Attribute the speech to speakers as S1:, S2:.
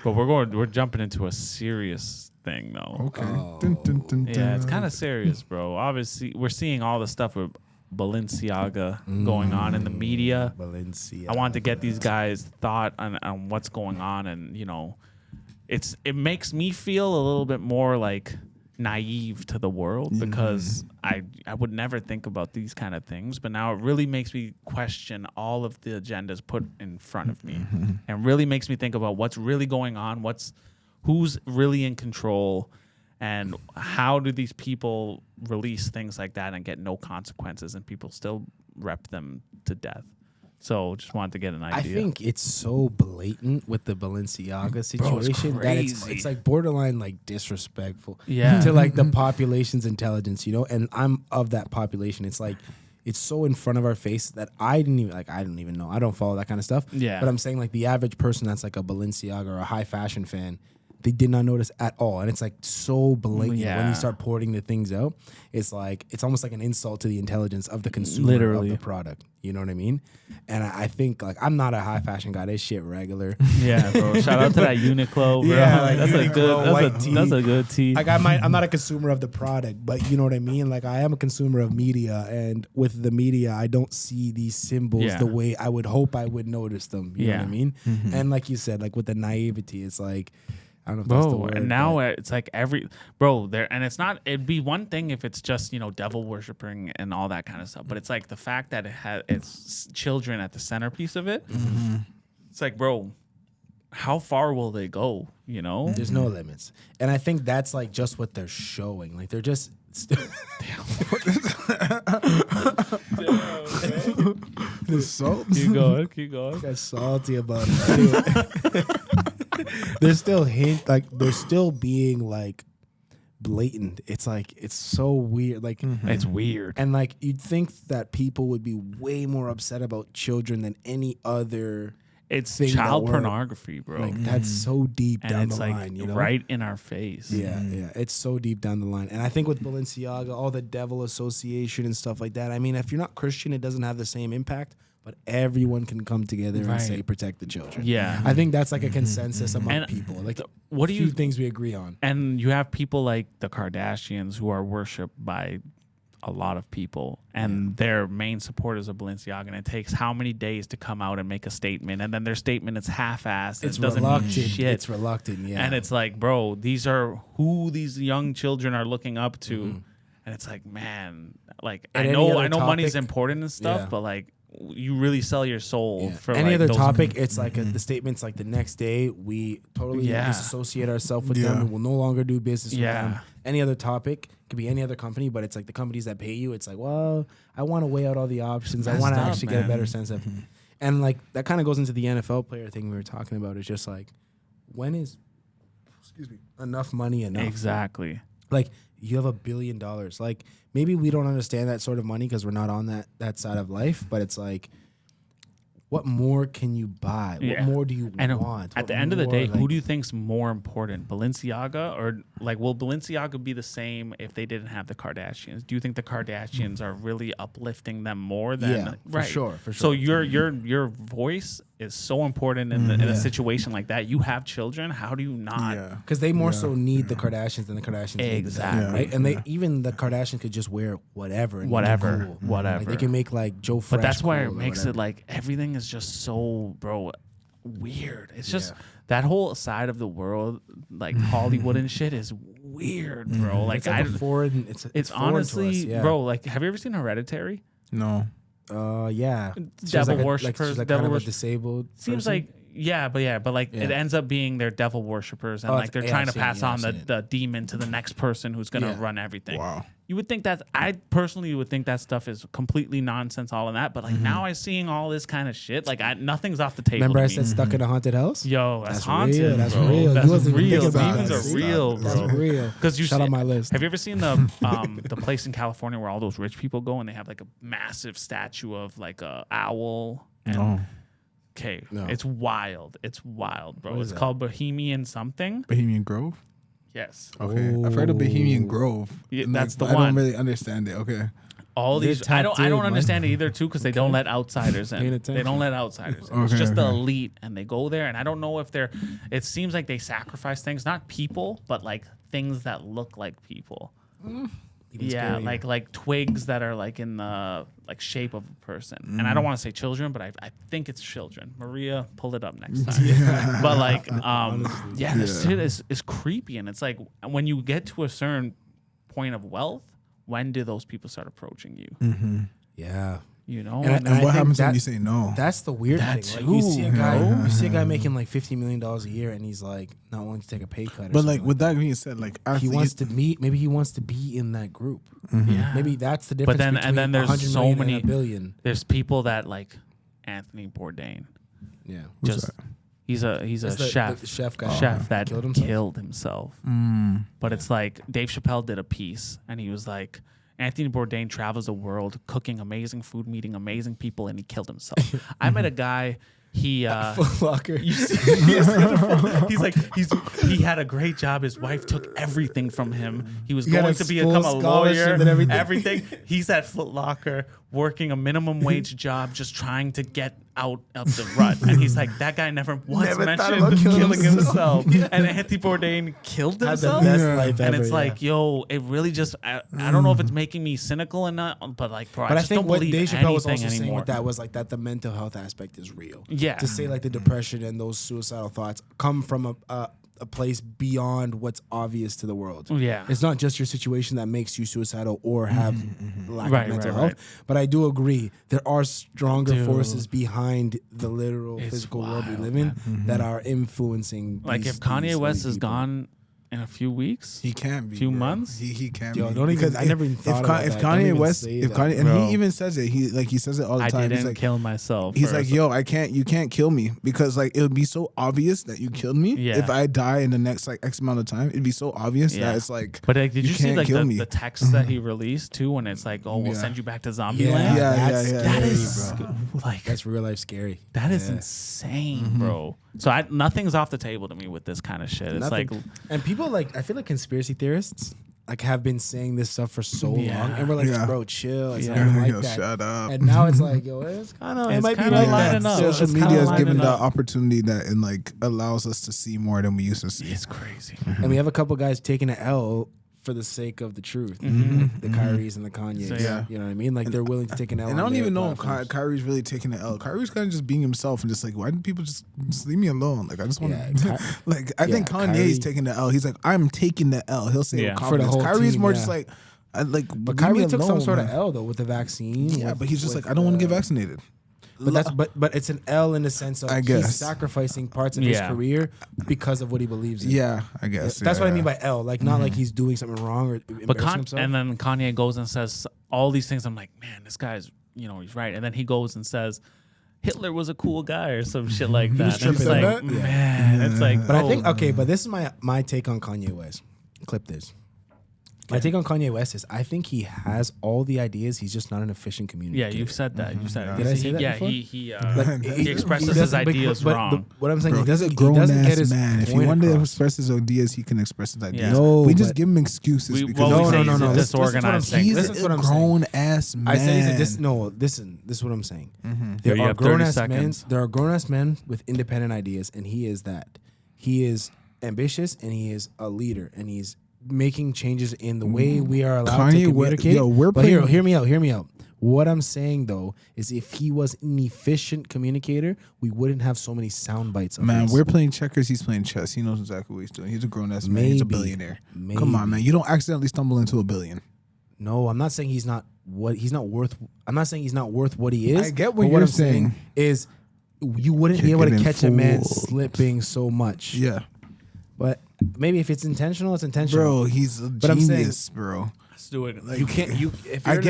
S1: But we're jumping into a serious thing though.
S2: Okay.
S1: Yeah, it's kind of serious, bro. Obviously, we're seeing all the stuff with Balenciaga going on in the media.
S3: Balenciaga.
S1: I wanted to get these guys' thought on what's going on, and it makes me feel a little bit more like naive to the world because I would never think about these kind of things, but now it really makes me question all of the agendas put in front of me, and really makes me think about what's really going on, who's really in control, and how do these people release things like that and get no consequences, and people still rep them to death. So just wanted to get an idea.
S3: I think it's so blatant with the Balenciaga situation that it's like borderline like disrespectful to like the population's intelligence, and I'm of that population. It's like it's so in front of our face that I don't even know. I don't follow that kind of stuff. Yeah. But I'm saying like the average person that's like a Balenciaga or a high fashion fan, they did not notice at all. And it's like so blatant when you start porting the things out. It's like, it's almost like an insult to the intelligence of the consumer of the product. You know what I mean? And I think like, I'm not a high fashion guy. This shit regular.
S1: Yeah, bro. Shout out to that Uniqlo, bro.
S3: Yeah, like
S1: that's
S3: Uniqlo,
S1: that's a good tee.
S3: Like I'm not a consumer of the product, but you know what I mean? Like I am a consumer of media, and with the media, I don't see these symbols the way I would hope I would notice them. You know what I mean? And like you said, like with the naivety, it's like, I don't know if that's the word.
S1: And now it's like it'd be one thing if it's just, devil worshiping and all that kind of stuff. But it's like the fact that it's children at the centerpiece of it. Mm-hmm. It's like, bro, how far will they go?
S3: There's no limits. And I think that's like just what they're showing. Like they're just. The salt.
S1: Keep going.
S3: Got salty about it. They're still they're still being like blatant. It's like it's so weird. Like
S1: it's weird.
S3: And like you'd think that people would be way more upset about children than any other.
S1: It's child pornography, bro.
S3: Like that's so deep down the line,
S1: right in our face.
S3: Yeah, it's so deep down the line. And I think with Balenciaga, all the devil association and stuff like that. I mean, if you're not Christian, it doesn't have the same impact. But everyone can come together and say protect the children. Yeah, I think that's like a consensus among people. Like, what do you things we agree on?
S1: And you have people like the Kardashians who are worshipped by a lot of people, and their main supporters of Balenciaga, and it takes how many days to come out and make a statement, and then their statement is half-assed.
S3: It's reluctant. It's reluctant. Yeah,
S1: and it's like, bro, these are who these young children are looking up to, and it's like, man, like I know money's important and stuff, but like. You really sell your soul for
S3: any other topic. It's like the statement's like the next day we totally disassociate ourselves with them and we'll no longer do business with them. Any other topic could be any other company, but it's like the companies that pay you. It's like, well, I want to weigh out all the options. I want to actually get a better sense of, and like that kind of goes into the NFL player thing we were talking about. It's just like, when is, enough money enough?
S1: Exactly.
S3: Like you have $1 billion. Like maybe we don't understand that sort of money because we're not on that side of life. But it's like, what more can you buy? What more do you want?
S1: At the end of the day, who do you think's more important, Balenciaga or like will Balenciaga be the same if they didn't have the Kardashians? Do you think the Kardashians are really uplifting them more than
S3: for sure.
S1: So your voice is so important in a situation like that. You have children. How do you not?
S3: Because they more so need the Kardashians than the Kardashians need them, right? And even the Kardashians could just wear whatever. And
S1: whatever.
S3: Like they can make like Joe Fresh.
S1: But that's why it makes it like everything is just so, bro, weird. It's just that whole side of the world, like Hollywood and shit, is weird, bro. Like it's honestly, bro. Like, have you ever seen Hereditary?
S2: No.
S3: Yeah.
S1: Devil worshippers.
S3: Like kind of a disabled.
S1: Seems like but like it ends up being their devil worshippers, and like they're trying to pass on the demon to the next person who's gonna run everything. Wow. You would think I personally would think that stuff is completely nonsense, all in that. But like now I'm seeing all this kind of shit. Like nothing's off the table.
S3: Remember I said stuck in a haunted house?
S1: Yo, that's haunted.
S3: Real. That's
S1: bro.
S3: real.
S1: That's
S3: real.
S1: Demons are real, bro.
S3: That's real.
S1: Because you
S3: shout out my list.
S1: Have you ever seen the place in California where all those rich people go and they have like a massive statue of like a owl? Okay, it's wild. It's wild, bro. It's called Bohemian something.
S2: Bohemian Grove?
S1: Yes.
S2: Okay. I've heard of Bohemian Grove.
S1: Yeah, that's the
S2: I
S1: one.
S2: don't really understand it. Okay.
S1: all these. I don't understand it either too because they don't let outsiders in. They don't let outsiders in. It's just the elite, and they go there, and I don't know if they're. It seems like they sacrifice things, not people, but like things that look like people. Yeah, like twigs that are like in the like shape of a person. And I don't want to say children, but I think it's children. Maria, pull it up next time. But like, this shit is creepy, and it's like when you get to a certain point of wealth, when do those people start approaching you?
S3: Yeah.
S1: You know,
S2: and what happens when you say no?
S3: That's the weird thing. Like you see a guy making like $50 million a year, and he's like not willing to take a pay cut.
S2: But like with that being said, like
S3: he wants to meet. Maybe he wants to be in that group.
S1: Yeah,
S3: maybe that's the difference.
S1: But then there's so many
S3: and $1 billion.
S1: There's people that like Anthony Bourdain.
S3: Yeah,
S1: just he's a chef,
S3: the chef guy.
S1: Chef that killed himself. But it's like Dave Chappelle did a piece, and he was like, Anthony Bourdain travels the world cooking amazing food, meeting amazing people, and he killed himself. I met a guy. He
S3: Foot Locker.
S1: He's like he had a great job. His wife took everything from him. He was going to become a lawyer and everything. He's at Foot Locker working a minimum wage job, just trying to get out of the rut. And he's like, that guy never once mentioned killing himself. And Anthony Bourdain killed himself.
S3: Had the best life
S1: and
S3: ever,
S1: it's like, yo, it really just I don't know if it's making me cynical or not, but like, bro, I think
S3: what Dave Chappelle was also
S1: anymore.
S3: saying with that was like that the mental health aspect is real.
S1: Yeah.
S3: To say like the depression and those suicidal thoughts come from a place beyond what's obvious to the world.
S1: Yeah.
S3: It's not just your situation that makes you suicidal or have lack of mental health. But I do agree there are stronger forces behind the literal physical world we live in that are influencing
S1: like if Kanye West is gone in a few weeks,
S2: he can't be.
S1: Few months,
S2: he can't.
S3: Yo,
S2: be.
S3: don't even. I never even thought about
S2: if
S3: that.
S2: Kanye West, if Kanye, and he even says it. He says it all the time.
S1: I
S2: He's
S1: didn't
S2: like,
S1: kill myself.
S2: He's like, yo, you can't kill me because like it would be so obvious that you killed me.
S1: Yeah.
S2: If I die in the next like X amount of time, it'd be so obvious that it's like.
S1: But like, did you see like the text that he released too? When it's like, oh, we'll send you back to zombie land.
S2: That
S1: is like
S3: that's real life scary.
S1: That is insane, bro. So nothing's off the table to me with this kind of shit. It's like,
S3: and people like, I feel like conspiracy theorists like have been saying this stuff for so long, and we're like, bro, chill. It's not like that.
S2: Shut up.
S3: And now it's like, yo, it's kind of, it might be like that.
S2: Social media has given the opportunity that and like allows us to see more than we used to see.
S1: It's crazy.
S3: And we have a couple guys taking an L for the sake of the truth, like the Kyries and the Kanyes. So, you know what I mean? Like they're willing to take an L.
S2: And I don't even know if Kyrie's really taking an L. Kyrie's kind of just being himself and just like, why do people just leave me alone? Like I just want to, like I think Kanye's taking the L. He's like, I'm taking the L. He'll say with confidence. For the whole Kyrie's team, more just like,
S3: but Kyrie took some sort of L though with the vaccine.
S2: Yeah, but he's just like, I don't want to get vaccinated.
S3: But it's an L in the sense of he's sacrificing parts of his career because of what he believes in.
S2: Yeah, I guess.
S3: That's what I mean by L. Like not like he's doing something wrong or embarrassing himself.
S1: And then Kanye goes and says all these things. I'm like, man, this guy's, he's right. And then he goes and says, Hitler was a cool guy or some shit like that. And it's like, man, it's like.
S3: But I think but this is my take on Kanye West. Clip this. My take on Kanye West is I think he has all the ideas. He's just not an efficient communicator.
S1: Yeah, you've said that. You said it.
S3: Did I say that before?
S1: He expresses his ideas wrong.
S3: What I'm saying,
S2: he's a grown ass man. If he wanted to express his ideas, he can express his ideas.
S3: No,
S2: we just give him excuses.
S1: No. Disorganized.
S2: He's a grown ass man.
S3: I said this is what I'm saying. There are grown ass men. There are grown ass men with independent ideas, and he is that. He is ambitious, and he is a leader, and he's making changes in the way we are allowed to communicate. Hear me out. What I'm saying though is if he was an efficient communicator, we wouldn't have so many sound bites.
S2: We're playing checkers. He's playing chess. He knows exactly what he's doing. He's a grown ass man. He's a billionaire. Come on, man. You don't accidentally stumble into $1 billion.
S3: No, I'm not saying he's not worth. I'm not saying he's not worth what he is.
S2: I get what you're saying.
S3: Is you wouldn't be able to catch a man slipping so much.
S2: Yeah.
S3: But maybe if it's intentional, it's intentional.
S2: Bro, he's a genius, bro.
S1: Let's do it.
S3: You can't. If you're